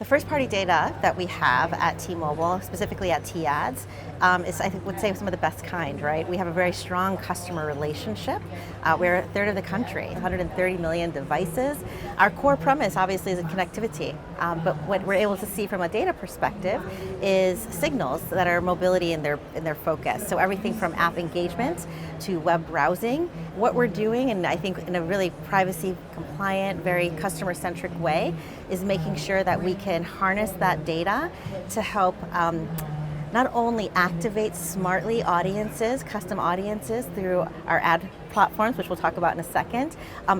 The first-party data that we have at T-Mobile, specifically at T-Ads, is, I would say, some of the best kind, right? We have a very strong customer relationship. We're a third of the country, 130 million devices. Our core premise, obviously, is in connectivity. But what we're able to see from a data perspective is signals that are mobility in their focus. So everything from app engagement to web browsing. What we're doing, and I think in a really privacy-compliant, very customer-centric way, is making sure that we can harness that data to help not only activate smartly audiences, custom audiences through our ad platforms, which we'll talk about in a second,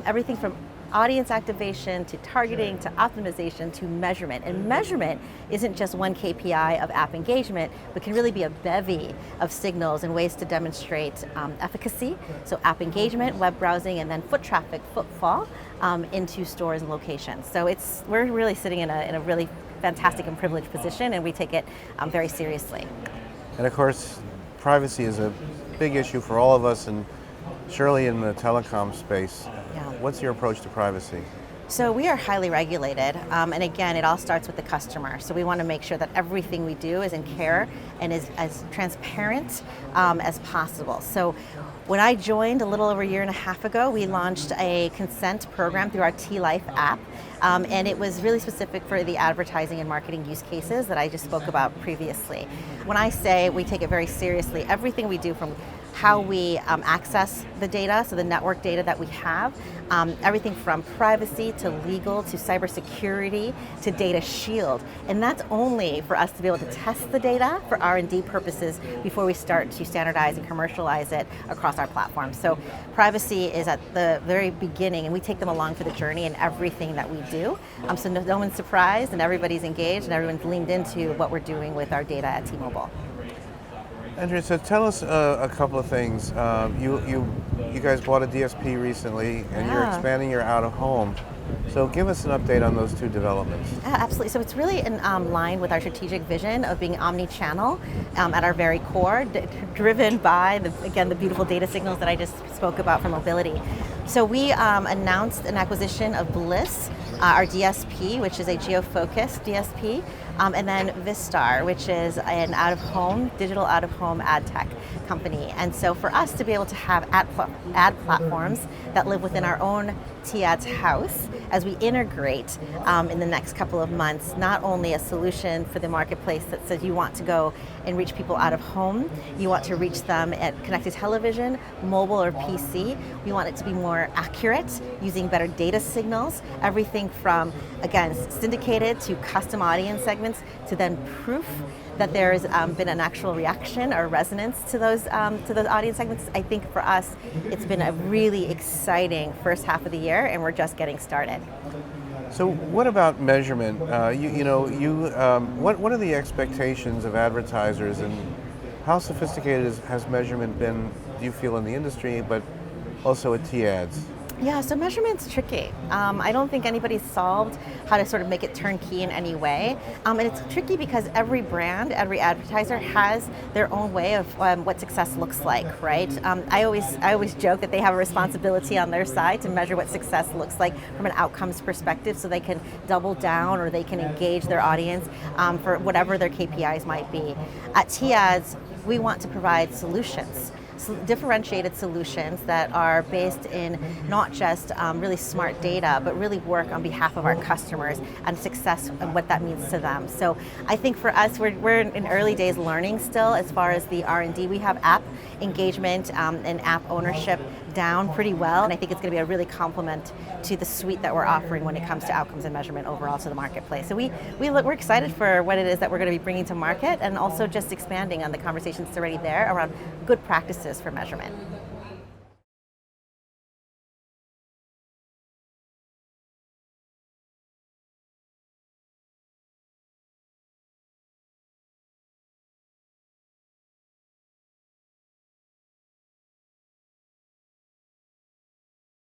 everything from audience activation to targeting to optimization to measurement. And measurement isn't just one KPI of app engagement, but can really be a bevy of signals and ways to demonstrate efficacy. So app engagement, web browsing, and then foot traffic, footfall into stores and locations. So we're really sitting in a really fantastic and privileged position, and we take it very seriously. And of course, privacy is a big issue for all of us, and surely in the telecom space. Yeah. What's your approach to privacy? So we are highly regulated, and again, it all starts with the customer. So we want to make sure that everything we do is in care and is as transparent as possible. So when I joined a little over a year and a half ago, we launched a consent program through our T-Life app, and it was really specific for the advertising and marketing use cases that I just spoke about previously. When I say we take it very seriously, everything we do, from how we access the data, so the network data that we have, everything from privacy to legal to cybersecurity to data shield. And that's only for us to be able to test the data for R&D purposes before we start to standardize and commercialize it across our platform. So privacy is at the very beginning, and we take them along for the journey in everything that we do. So no one's surprised, and everybody's engaged, and everyone's leaned into what we're doing with our data at T-Mobile. Andrea, so tell us a couple of things. You guys bought a DSP recently, and you're expanding your out-of-home. So give us an update on those two developments. Yeah, absolutely. So it's really in line with our strategic vision of being omni-channel at our very core, driven by, the beautiful data signals that I just spoke about for mobility. So we announced an acquisition of Bliss, our DSP, which is a geo-focused DSP, and then Vistar, which is an digital out-of-home ad tech company. And so for us to be able to have ad platforms that live within our own T-Ads house, as we integrate in the next couple of months, not only a solution for the marketplace that says you want to go and reach people out of home, you want to reach them at connected television, mobile or PC, we want it to be more accurate, using better data signals, everything from, again, syndicated to custom audience segments, to then proof that there's been an actual reaction or resonance to those audience segments. I think for us, it's been a really exciting first half of the year, and we're just getting started. So what about measurement? What are the expectations of advertisers, and how sophisticated has measurement been, do you feel, in the industry, but also at T-Ads? Yeah, so measurement's tricky. I don't think anybody's solved how to sort of make it turnkey in any way. And it's tricky because every brand, every advertiser has their own way of what success looks like, right? I always joke that they have a responsibility on their side to measure what success looks like from an outcomes perspective, so they can double down or they can engage their audience for whatever their KPIs might be. At T-Ads, we want to provide solutions. Differentiated solutions that are based in not just really smart data, but really work on behalf of our customers and success and what that means to them. So I think for us, we're in early days learning still as far as the R&D. We have app engagement and app ownership down pretty well, and I think it's going to be a really complement to the suite that we're offering when it comes to outcomes and measurement overall to the marketplace. So we're excited for what it is that we're going to be bringing to market, and also just expanding on the conversations that's already there around good practices for measurement.